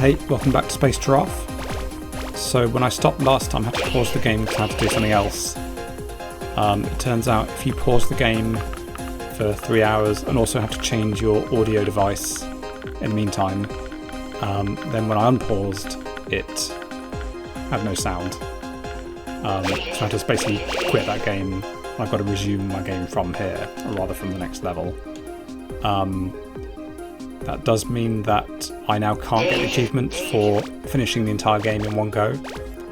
Hey, welcome back to Space Giraffe. So when I stopped last time I had to pause the game because I had to do something else. It turns out if you pause the game for 3 hours and also have to change your audio device in the meantime, then when I unpaused it had no sound. So I had to basically quit that game and I've got to resume my game from here, or rather from the next level. That does mean that I now can't get the achievement for finishing the entire game in one go,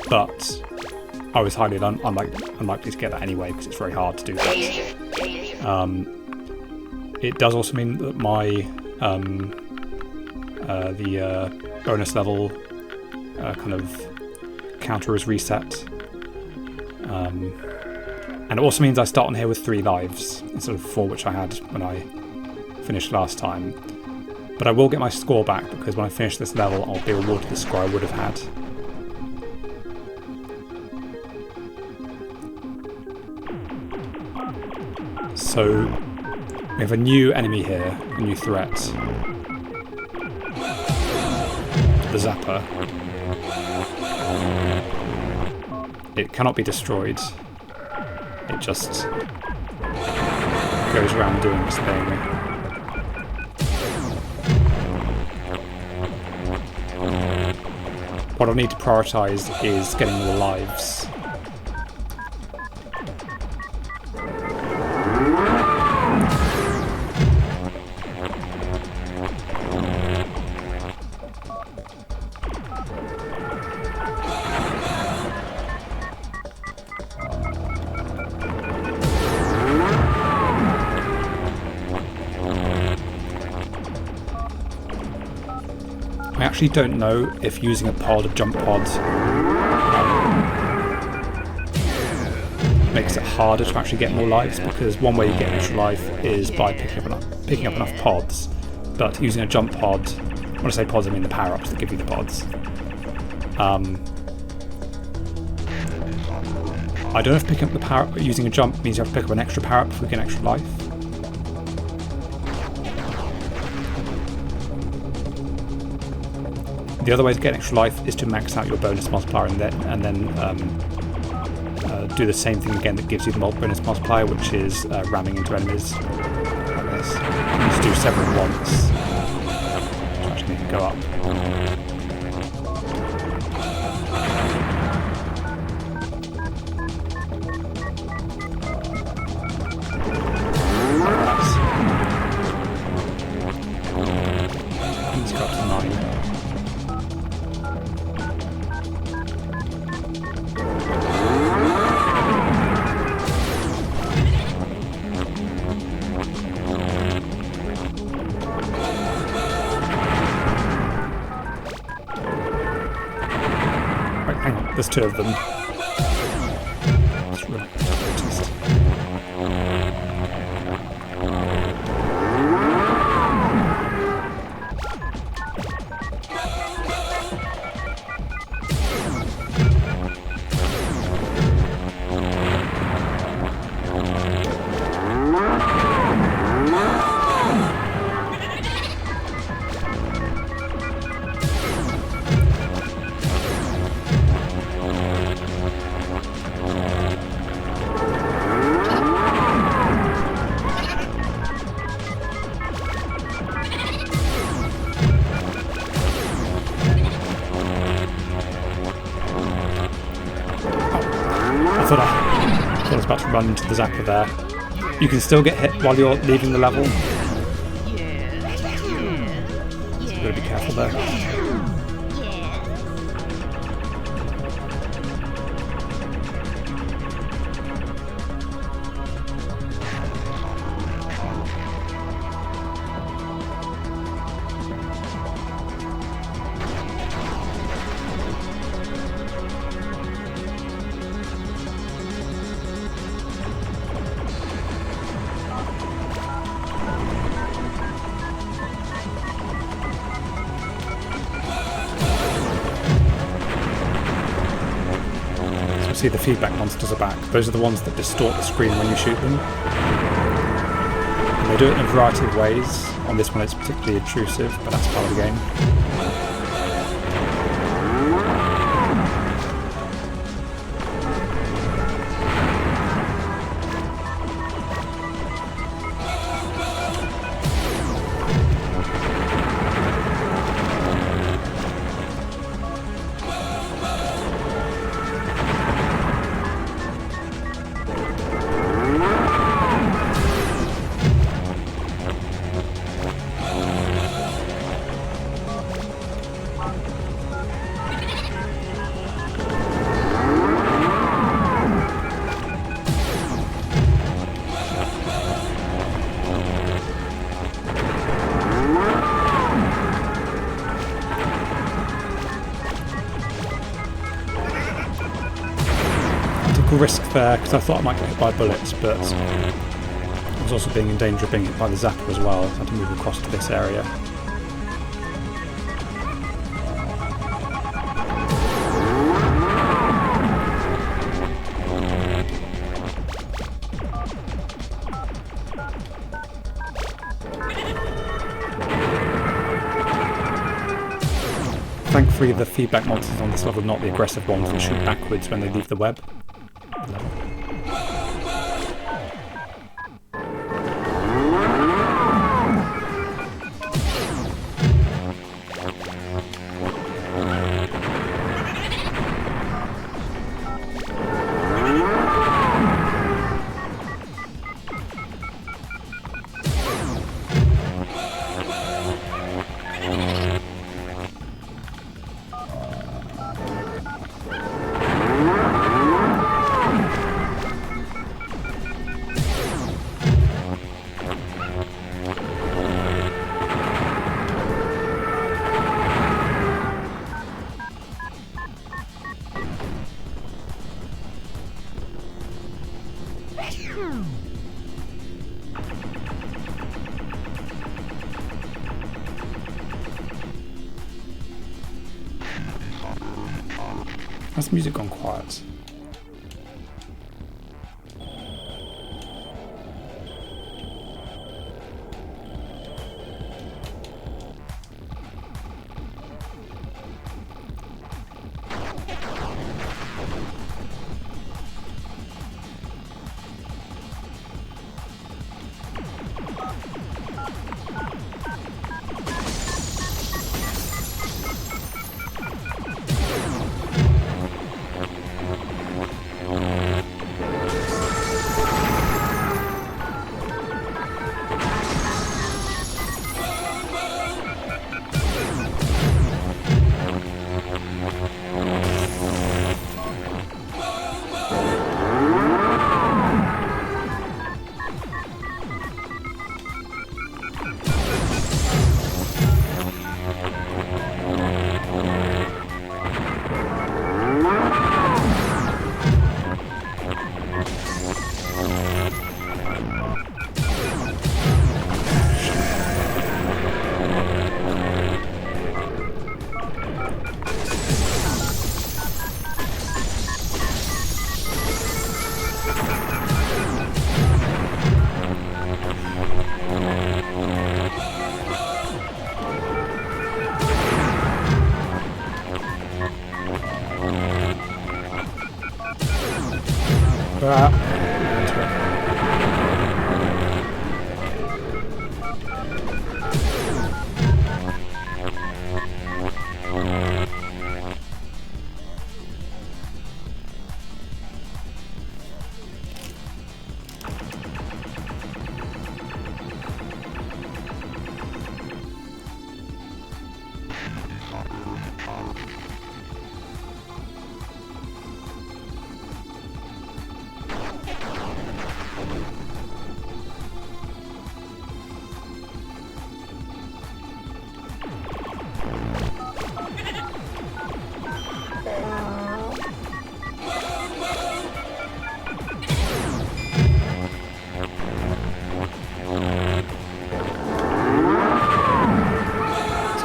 but I was highly unlikely to get that anyway because it's very hard to do that. It does also mean that my bonus level kind of counter is reset, and it also means I start on here with 3 lives instead of 4, which I had when I finished last time. But I will get my score back because when I finish this level I'll be rewarded the score I would have had. So we have a new enemy here, a new threat. The Zapper. It cannot be destroyed. It just goes around doing its thing. What I need to prioritise is getting all the lives. I actually don't know if using a jump pod, makes it harder to actually get more lives, because one way you get an extra life is by picking up enough pods, but using a jump pod, when I say pods I mean the power-ups that give you the pods. I don't know if picking up using a jump means you have to pick up an extra power-up to get an extra life. The other way to get extra life is to max out your bonus multiplier and then do the same thing again that gives you the bonus multiplier, which is ramming into enemies like this. You just do several at once to actually make it go up. Let's go up to 9. Hang on, there's 2 of them. That's really noticed. I thought I was about to run into the Zapper there. You can still get hit while you're leaving the level. So you've got to be careful there. See, the feedback monsters are back. Those are the ones that distort the screen when you shoot them. And they do it in a variety of ways. On this one it's particularly intrusive, but that's part of the game. took a risk there because I thought I might get hit by bullets, but I was also being in danger of being hit by the zapper as well. I had to move across to this area. Thankfully, the feedback monsters on this level are not the aggressive ones that shoot backwards when they leave the web. Has the music gone quiet?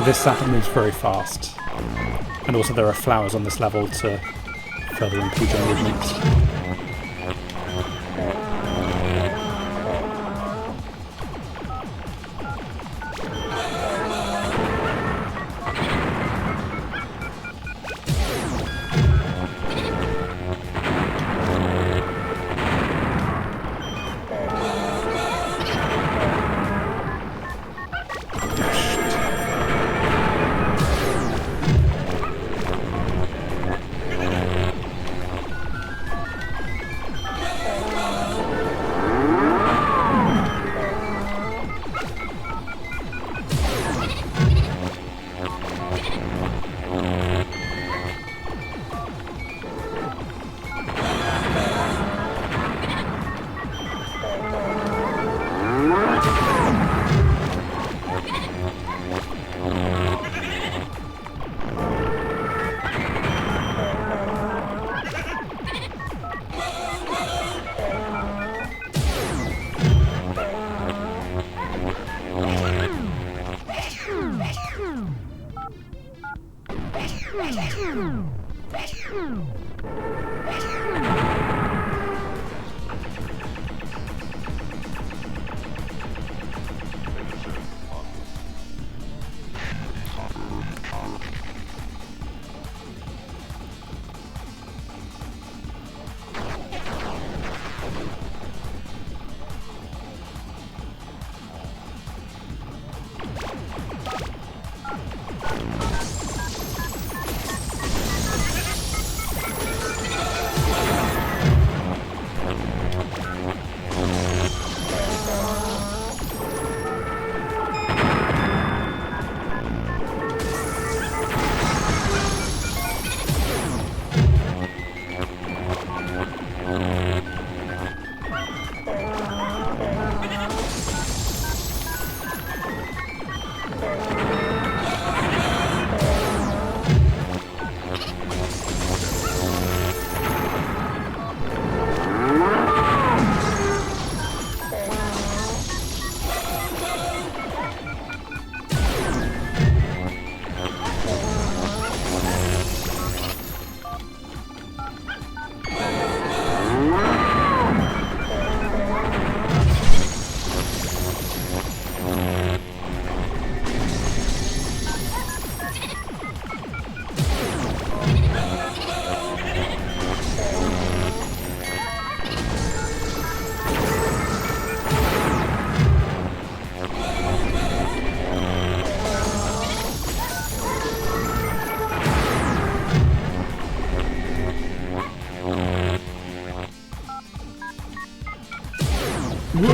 This sapper moves very fast, and also there are flowers on this level to further impede your movements.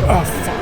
Oh, fuck.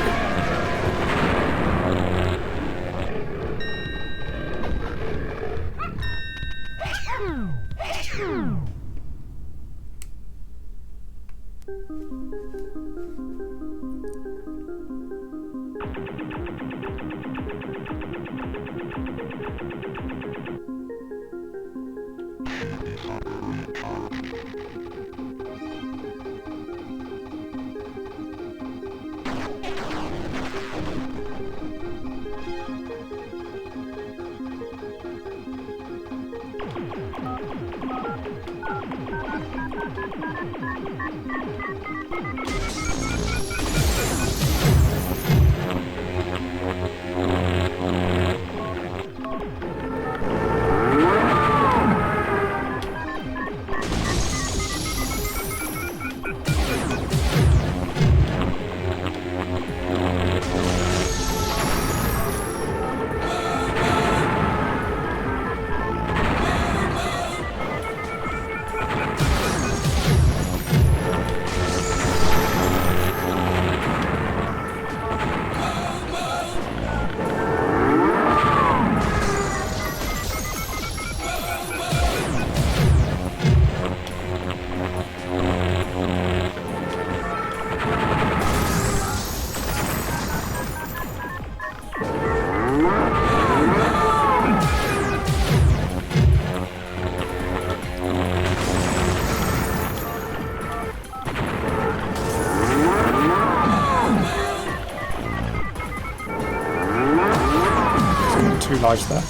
Two lives there.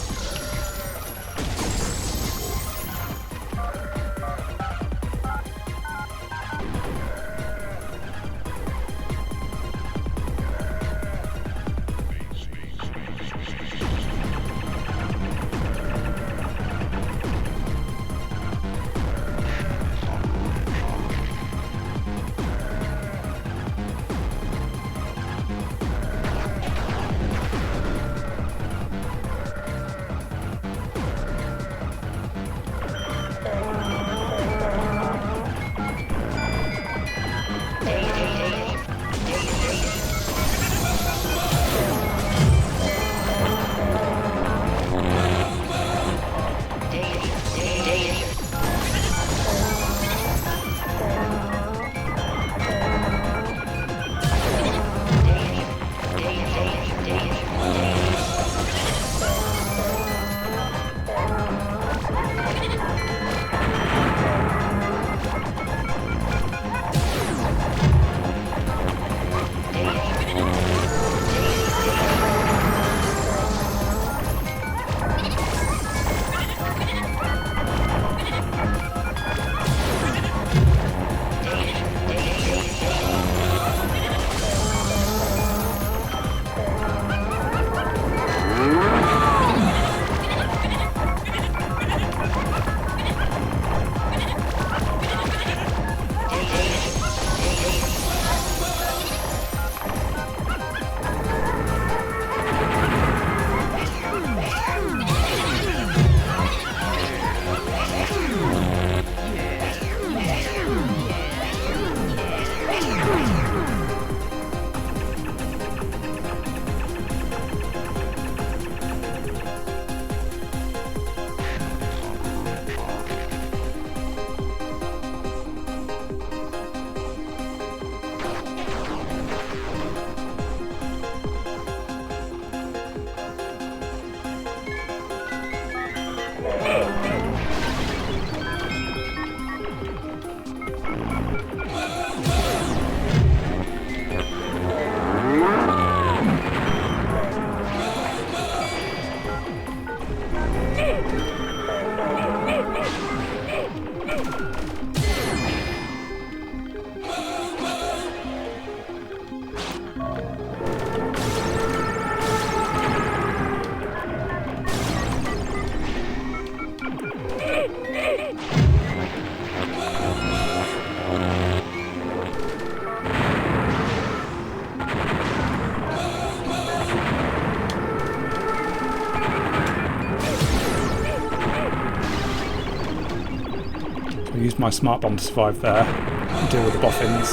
I used my smart bomb to survive there and deal with the boffins.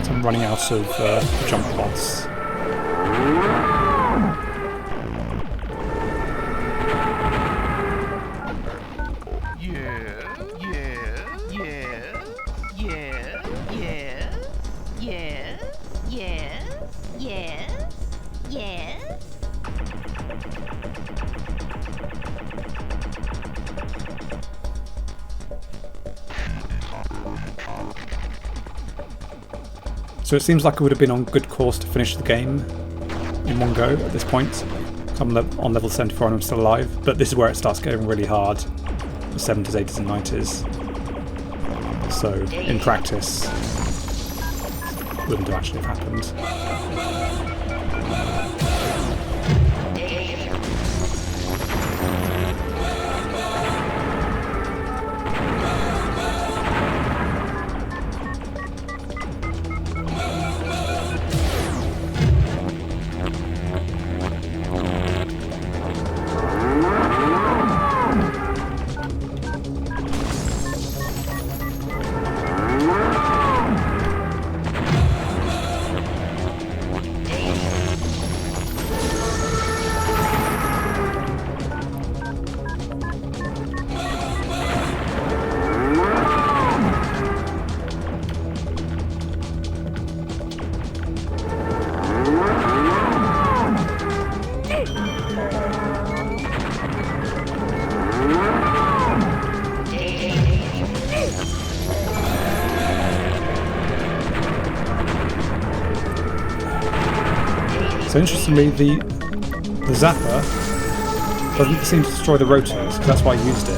So I'm running out of jump pods. So it seems like I would have been on good course to finish the game in one go at this point. I'm on level 74 and I'm still alive, but this is where it starts getting really hard. The 70s, 80s and 90s. So in practice, it wouldn't have actually have happened. So interestingly, the zapper doesn't seem to destroy the rotors, because that's why I used it.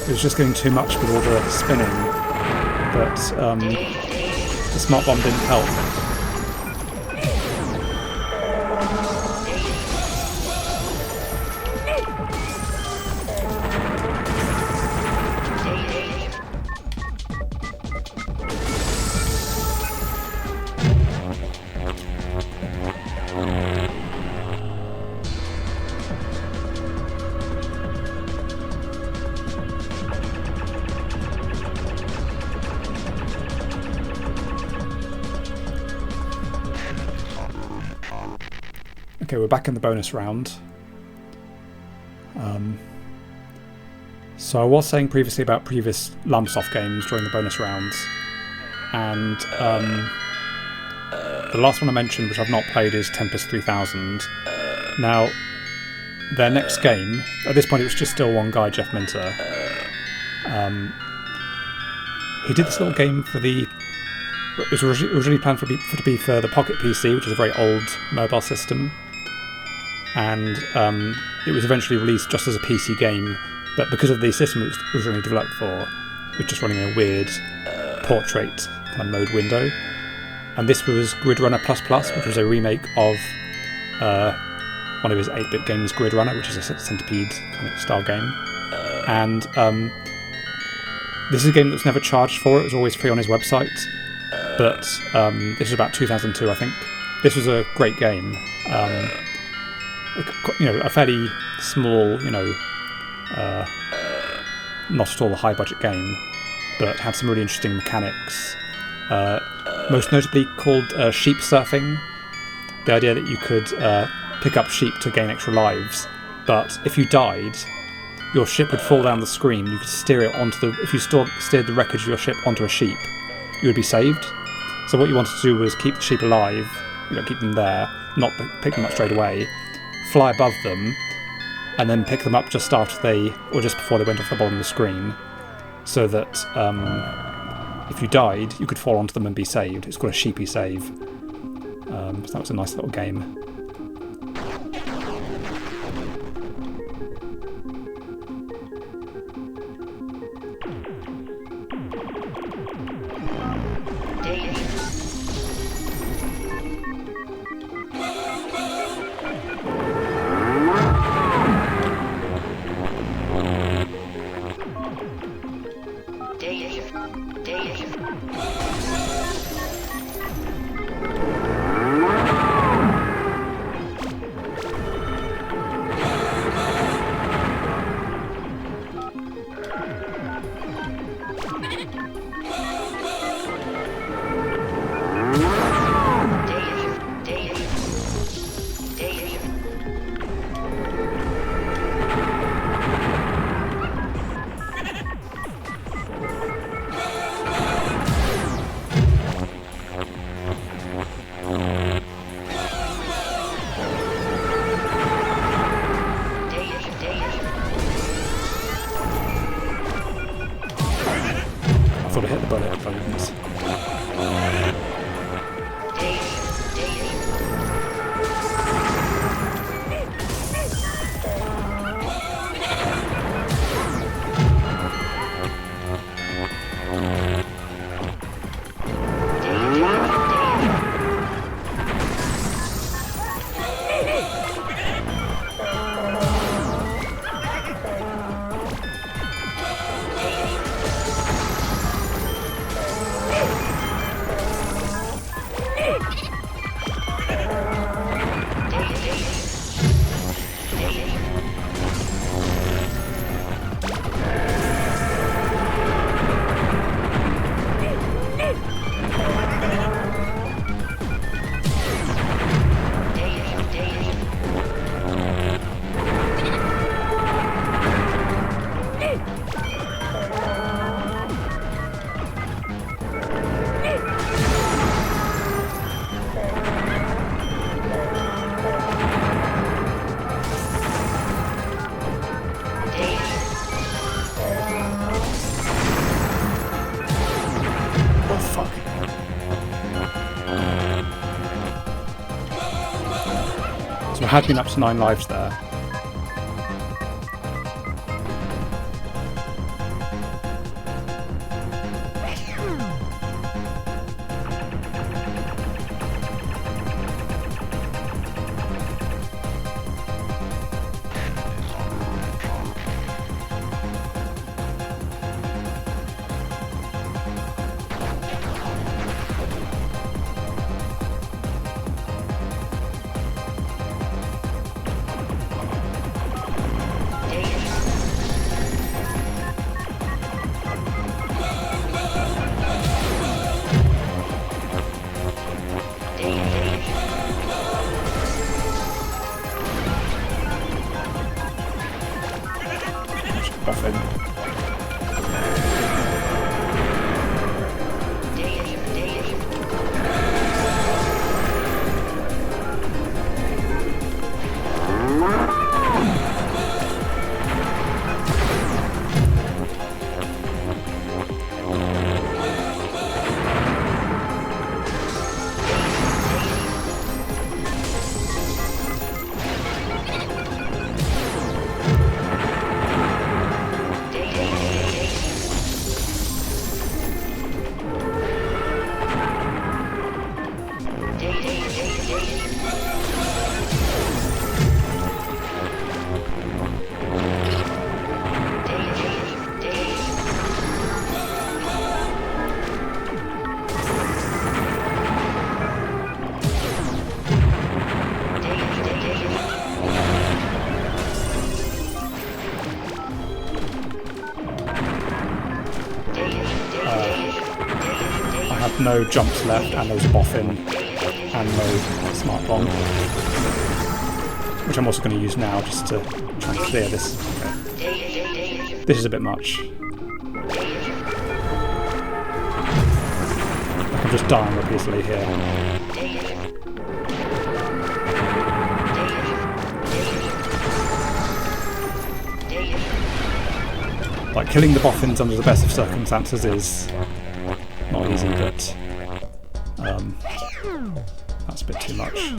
It was just getting too much with all the spinning, but the smart bomb didn't help. Okay, we're back in the bonus round. So I was saying previously about previous Lamsoft games during the bonus rounds, and the last one I mentioned, which I've not played, is Tempest 3000. Now, their next game, at this point it was just still one guy, Jeff Minter. He did this little game for the... It was originally planned to be for the Pocket PC, which is a very old mobile system. And it was eventually released just as a PC game, but because of the system it was originally developed for, it was just running a weird portrait kind of mode window. And this was Grid Runner++, which was a remake of one of his 8-bit games, Grid Runner, which is a Centipede kind of style game. And this is a game that was never charged for, it was always free on his website. But this was about 2002, I think. This was a great game. A fairly small, not at all a high-budget game, but had some really interesting mechanics. Most notably called sheep surfing. The idea that you could pick up sheep to gain extra lives, but if you died, your ship would fall down the screen. You could steer it onto the... If you steered the wreckage of your ship onto a sheep, you would be saved. So what you wanted to do was keep the sheep alive, keep them there, not pick them up straight away, fly above them, and then pick them up just after just before they went off the bottom of the screen, so that if you died, you could fall onto them and be saved. It's called a sheepy save. So that was a nice little game. So I had been up to 9 lives there. Buffing. I have no jumps left, and there's a boffin, and no smart bomb, which I'm also going to use now just to try and clear this. Okay. This is a bit much. I'm just dying repeatedly here. Like, killing the boffins under the best of circumstances is not easy, but that's a bit too much.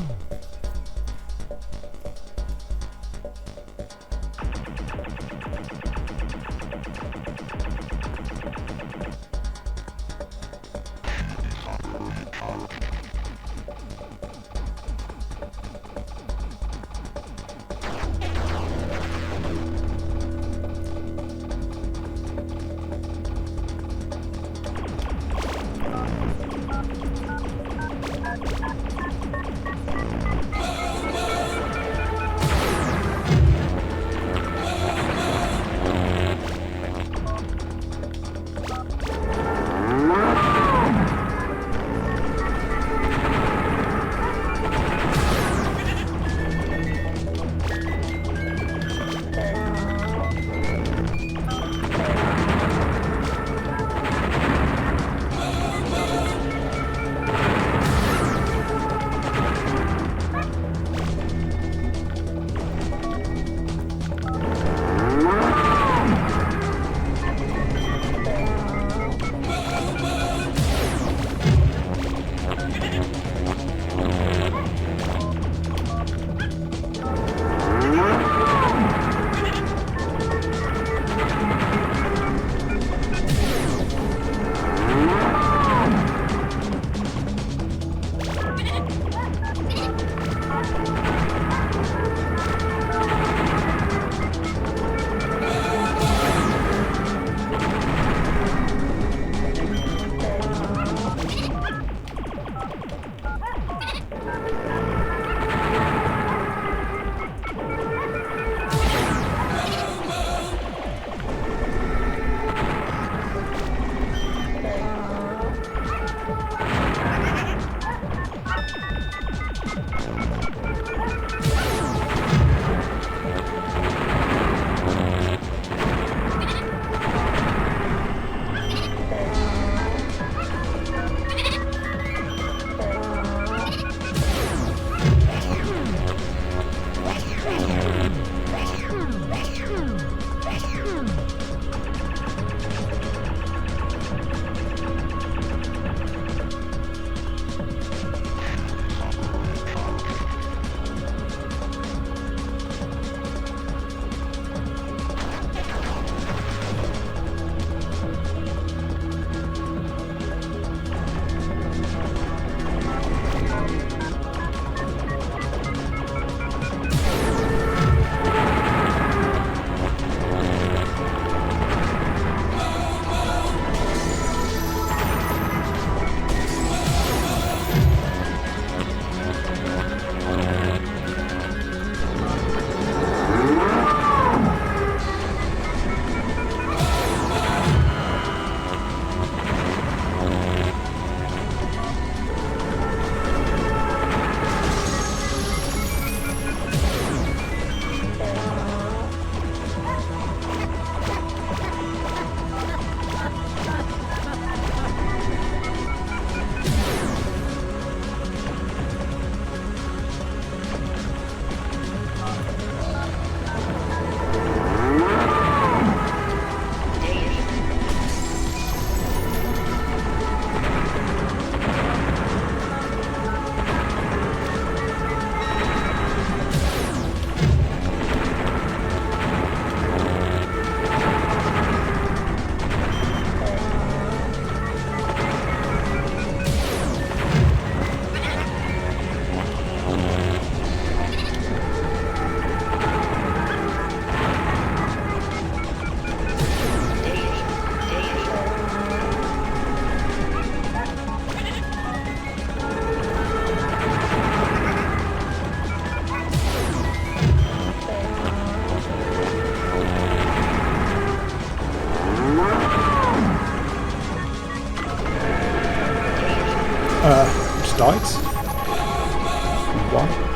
died. Why?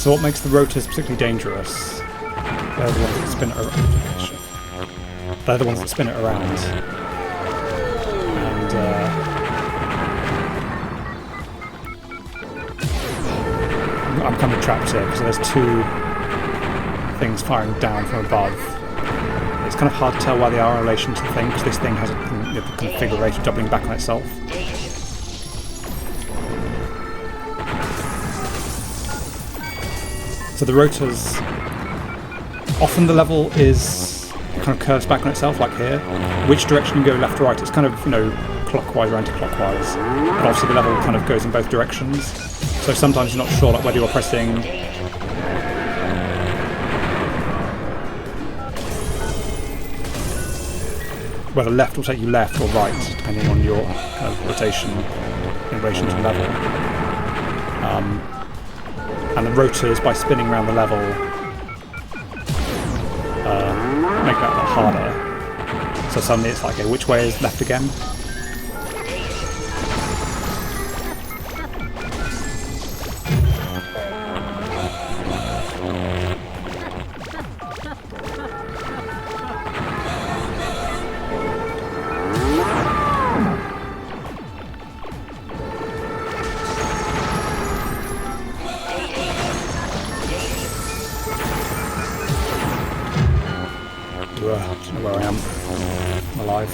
So what makes the rotors particularly dangerous? They're the ones that spin it around. They're the ones that spin it around. And I'm kind of trapped here because there's two things firing down from above. It's kind of hard to tell why they are in relation to the thing, because this thing has a kind of figure eight of doubling back on itself. So the rotors, often the level is kind of curves back on itself, like here. Which direction you go, left or right, it's kind of, clockwise or anti-clockwise. But obviously the level kind of goes in both directions. So sometimes you're not sure like whether you're pressing whether left will take you left or right, depending on your kind of rotation in relation to the level. And the rotors, by spinning around the level, make that a lot harder. So suddenly it's like, okay, which way is left again? I don't know where I am. I'm alive.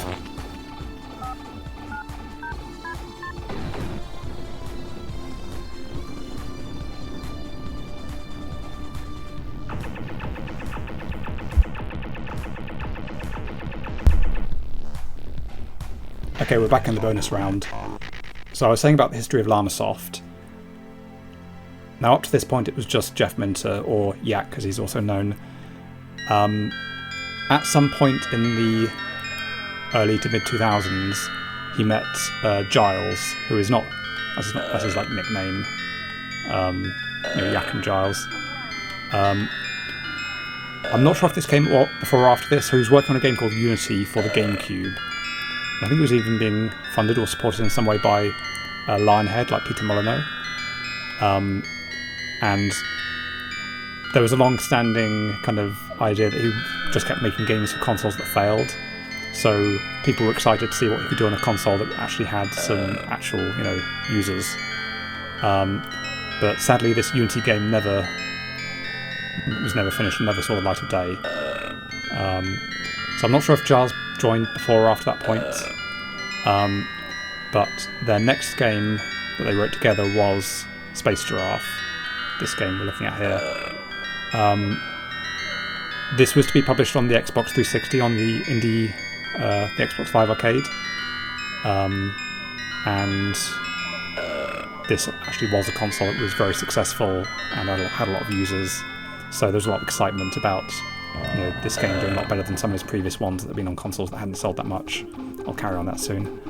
Okay, we're back in the bonus round. So I was saying about the history of Llamasoft. Now, up to this point, it was just Jeff Minter, or Yak, as he's also known. At some point in the early to mid-2000s, he met Giles, who is not... That's his like nickname. Yak and Giles. I'm not sure if this came before or after this, so he was working on a game called Unity for the GameCube. I think it was even being funded or supported in some way by Lionhead, like Peter Molyneux. And there was a long-standing kind of idea that he just kept making games for consoles that failed. So people were excited to see what he could do on a console that actually had some actual, users. But sadly, this Unity game was never finished and never saw the light of day. So I'm not sure if Giles joined before or after that point. But their next game that they wrote together was Space Giraffe. This game we're looking at here. This was to be published on the Xbox 360 on the Xbox 5 arcade. And this actually was a console that was very successful and had a lot of users. So there was a lot of excitement about this game doing a lot better than some of his previous ones that had been on consoles that hadn't sold that much. I'll carry on that soon.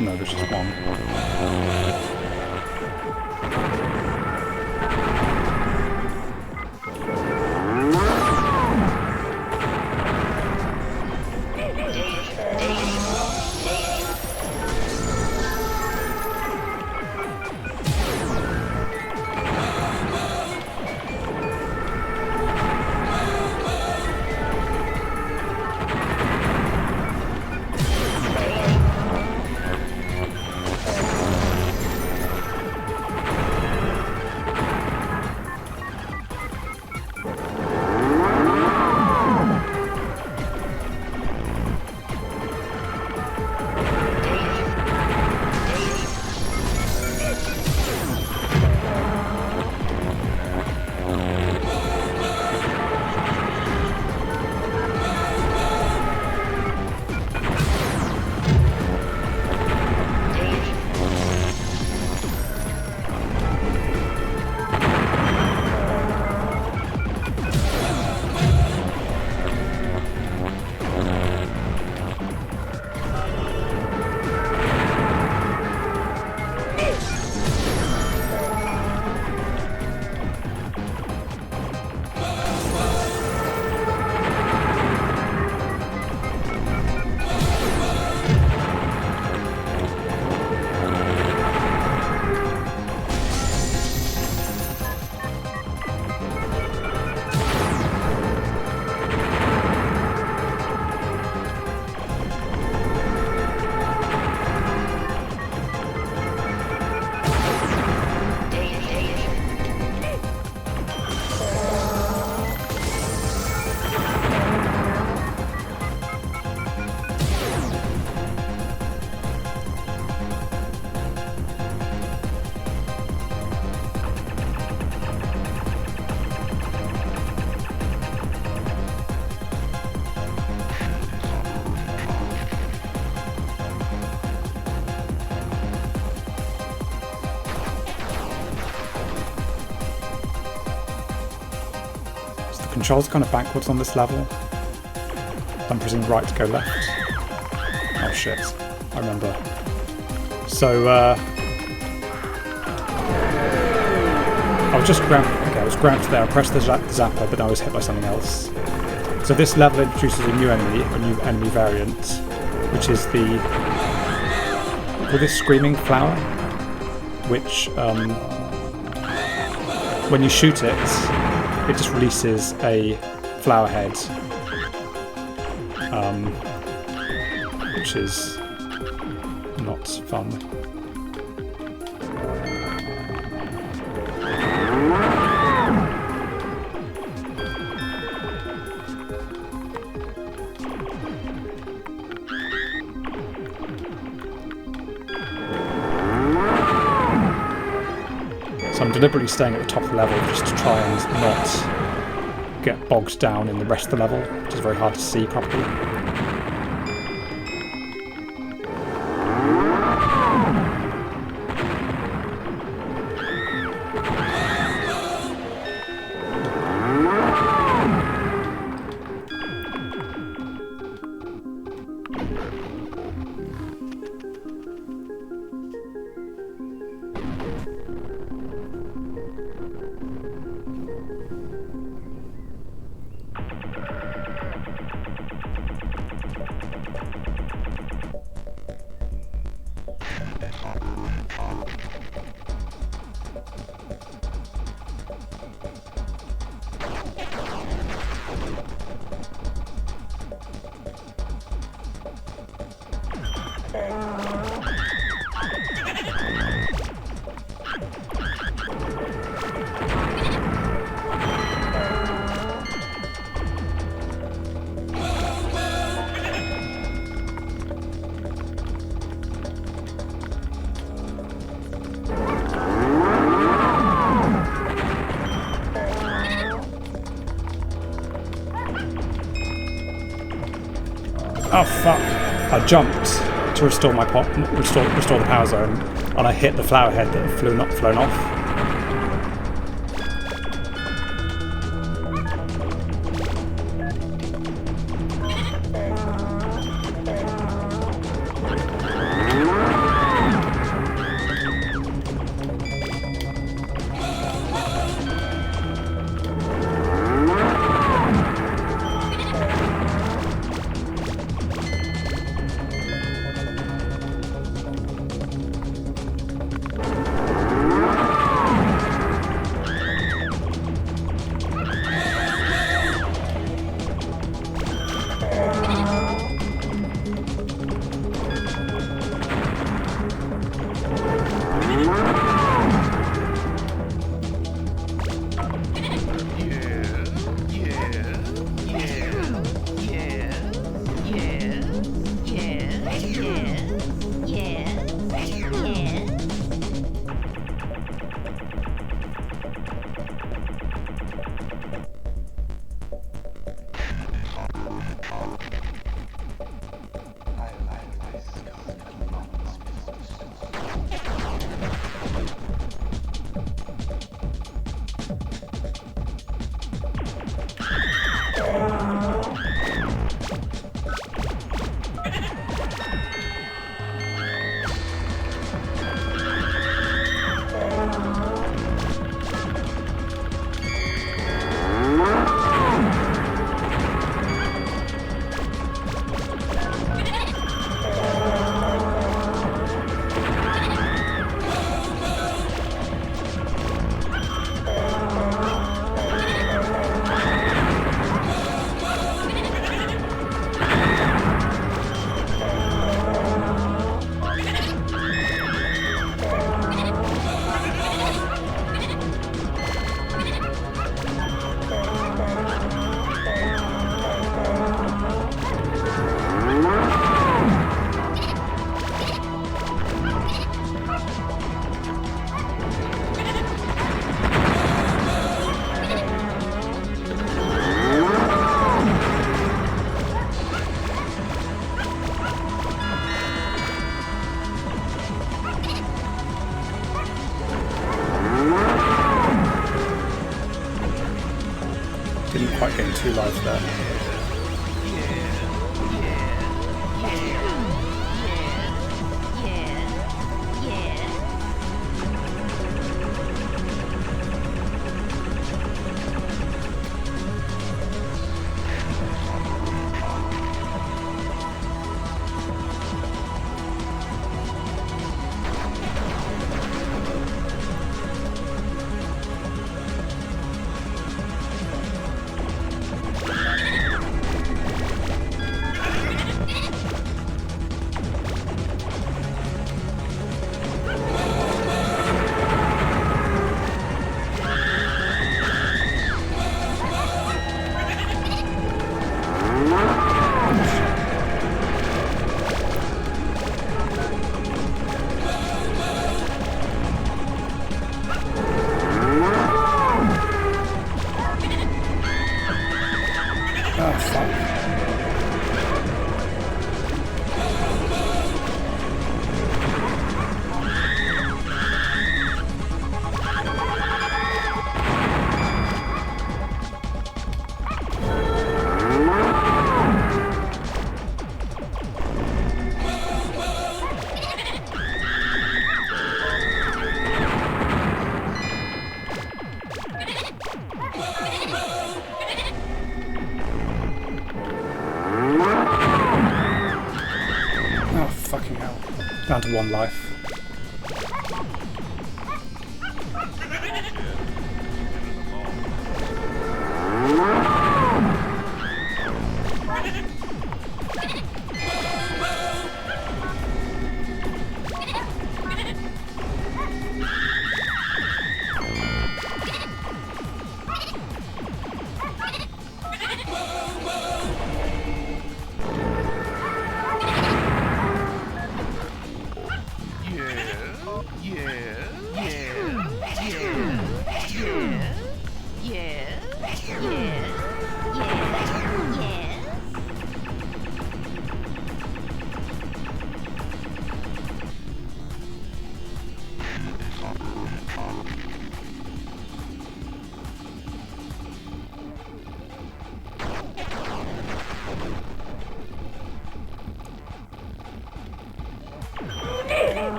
No, there's just one. Controls kind of backwards on this level. I'm pressing right to go left. Oh shit, I remember. So I was just grabbed. Okay, I was grabbed there. I pressed the zapper, but I was hit by something else. So this level introduces a new enemy variant, which is the this screaming flower, which when you shoot it, it just releases a flower head, which is not fun. So I'm deliberately staying at the top of the level just to try and not get bogged down in the rest of the level, which is very hard to see properly. Oh fuck! I jumped to restore my restore the power zone, and I hit the flower head that had flown off. Didn't quite gain 2 lives there. down to 1 life.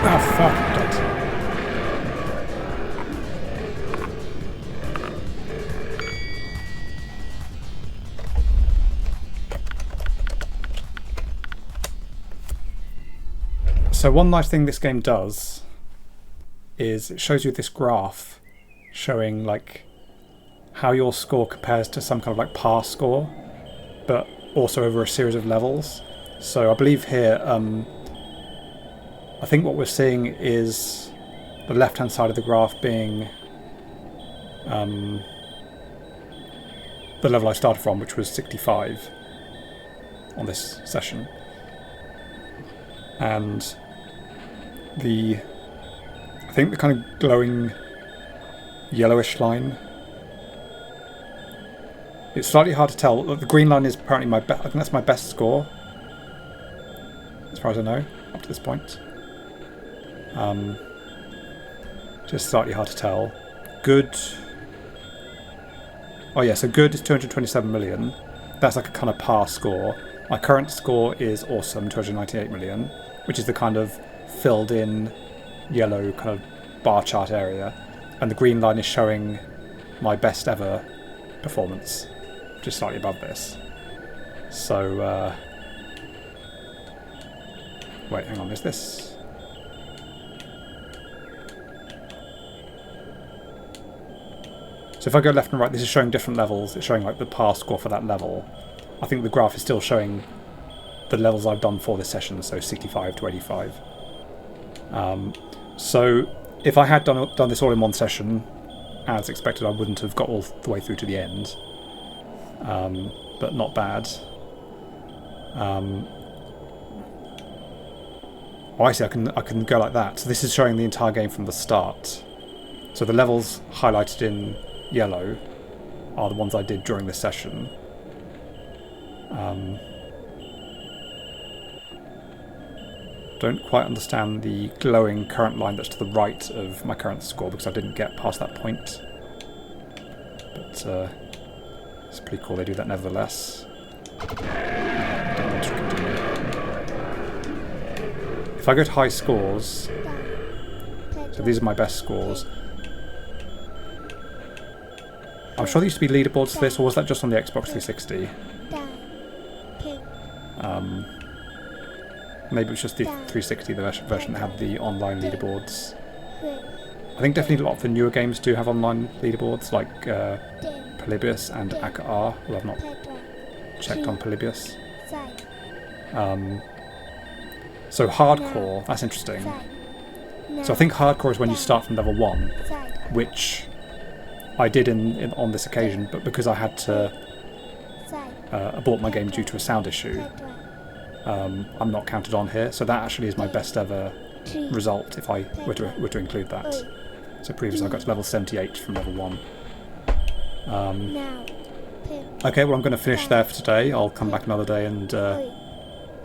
Oh fuck, I'm dead. So one nice thing this game does is it shows you this graph showing like how your score compares to some kind of like pass score, but also over a series of levels. So I believe here, I think what we're seeing is the left-hand side of the graph being the level I started from, which was 65 on this session. And I think the kind of glowing yellowish line, it's slightly hard to tell. The green line is apparently I think that's my best score, as far as I know, up to this point. Just slightly hard to tell. Good. Oh yeah, so good is 227 million. That's like a kind of par score. My current score is awesome, 298 million, which is the kind of filled in yellow kind of bar chart area. And the green line is showing my best ever performance, which is slightly above this. So, wait, hang on, is this? So if I go left and right, this is showing different levels. It's showing like the par score for that level. I think the graph is still showing the levels I've done for this session, so 65 to 85. So if I had done this all in one session, as expected, I wouldn't have got all the way through to the end. But not bad. Oh, I see. I can go like that. So this is showing the entire game from the start. So the levels highlighted in yellow are the ones I did during this session. Don't quite understand the glowing current line that's to the right of my current score because I didn't get past that point. But it's pretty cool they do that nevertheless. If I go to high scores, so these are my best scores. I'm sure there used to be leaderboards for this, or was that just on the Xbox 360? Maybe it was just the 360, the version that had the online leaderboards. I think definitely a lot of the newer games do have online leaderboards, like Polybius and AKR, who I've not checked on Polybius. So hardcore, that's interesting. So I think hardcore is when you start from level 1, which I did on this occasion, but because I had to abort my game due to a sound issue, I'm not counted on here. So that actually is my best ever result if I were to include that. So previously I got to level 78 from level 1. Okay, well I'm going to finish there for today. I'll come back another day and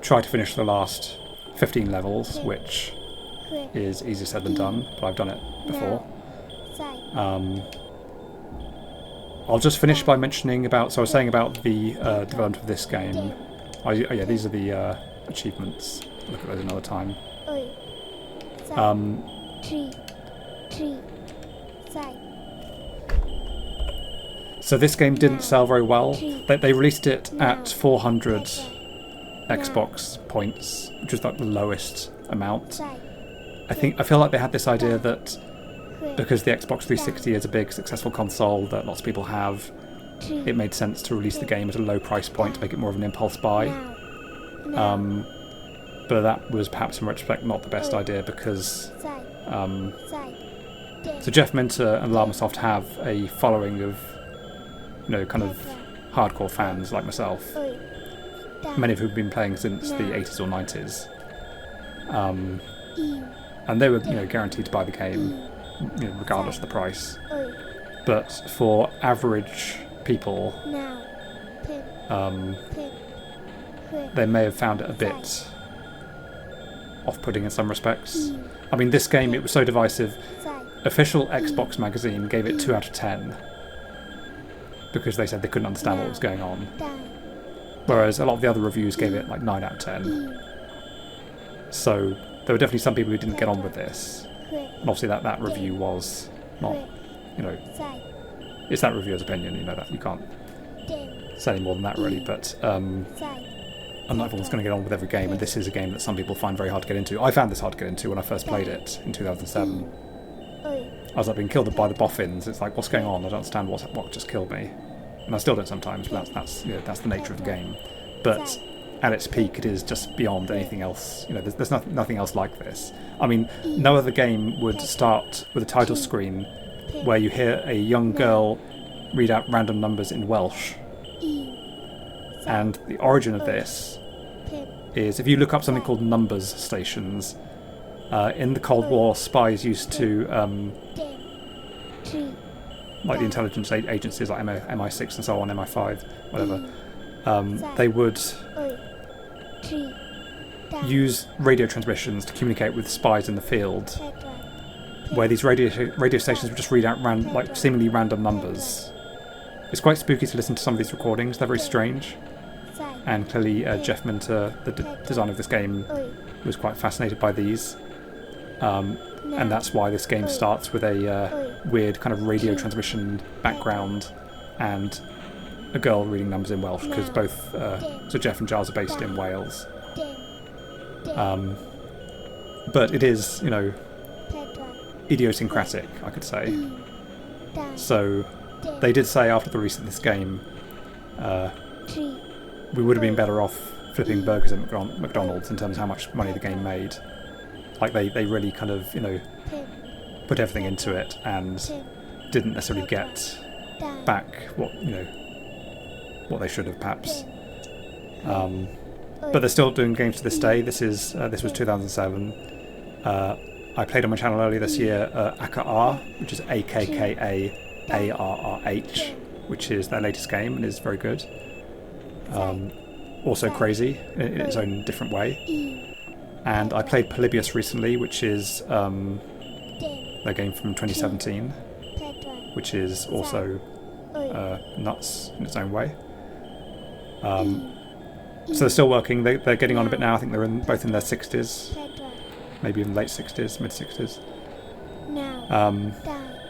try to finish the last 15 levels, which is easier said than done, but I've done it before. I'll just finish by mentioning about, so I was saying about the development of this game. Yeah, these are the achievements. Look at those another time. So this game didn't sell very well. They released it at 400 Xbox points, which was like the lowest amount. I feel like they had this idea that because the Xbox 360 is a big successful console that lots of people have, it made sense to release the game at a low price point to make it more of an impulse buy. But that was perhaps in retrospect not the best idea because so Jeff Minter and Llamasoft have a following of, kind of hardcore fans like myself, many of whom have been playing since the 80s or 90s. And they were, guaranteed to buy the game, regardless of the price. But for average people, they may have found it a bit off-putting in some respects. I mean, this game, it was so divisive. Official Xbox magazine gave it 2 out of 10 because they said they couldn't understand what was going on. Whereas a lot of the other reviews gave it like 9 out of 10. So there were definitely some people who didn't get on with this. And obviously that review was not, it's that reviewer's opinion, that you can't say any more than that really, but and not everyone's going to get on with every game, and this is a game that some people find very hard to get into. I found this hard to get into when I first played it in 2007. I was like being killed by the boffins. It's like, what's going on? I don't understand what just killed me. And I still don't sometimes, but that's the nature of the game. But at its peak, it is just beyond anything else. There's nothing else like this. I mean, no other game would start with a title screen where you hear a young girl read out random numbers in Welsh. And the origin of this is, if you look up something called numbers stations, in the Cold War, spies used to, like the intelligence agencies like MI6 and so on, MI5, whatever, they would use radio transmissions to communicate with spies in the field, where these radio stations would just read out seemingly random numbers. It's quite spooky to listen to some of these recordings. They're very strange. And clearly Jeff Minter, the designer of this game, was quite fascinated by these. And that's why this game starts with a weird kind of radio transmission background and a girl reading numbers in Welsh, because both so Jeff and Giles are based in Wales. But it is, idiosyncratic, I could say. So they did say after the release of this game, we would have been better off flipping burgers at McDonald's in terms of how much money the game made. Like they really kind of, put everything into it and didn't necessarily get back what they should have perhaps. But they're still doing games to this day. This was 2007. I played on my channel earlier this year AKKA, which is AKKA-ARRH, which is their latest game and is very good. Also crazy in its own different way. And I played Polybius recently, which is their game from 2017, which is also nuts in its own way. So they're still working. They're getting on a bit now. I think they're both in their 60s, maybe even late 60s, mid 60s.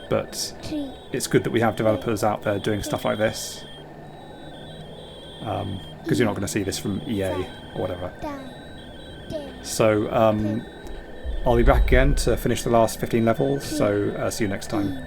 But it's good that we have developers out there doing stuff like this, because you're not going to see this from EA or whatever. So I'll be back again to finish the last 15 levels, so see you next time.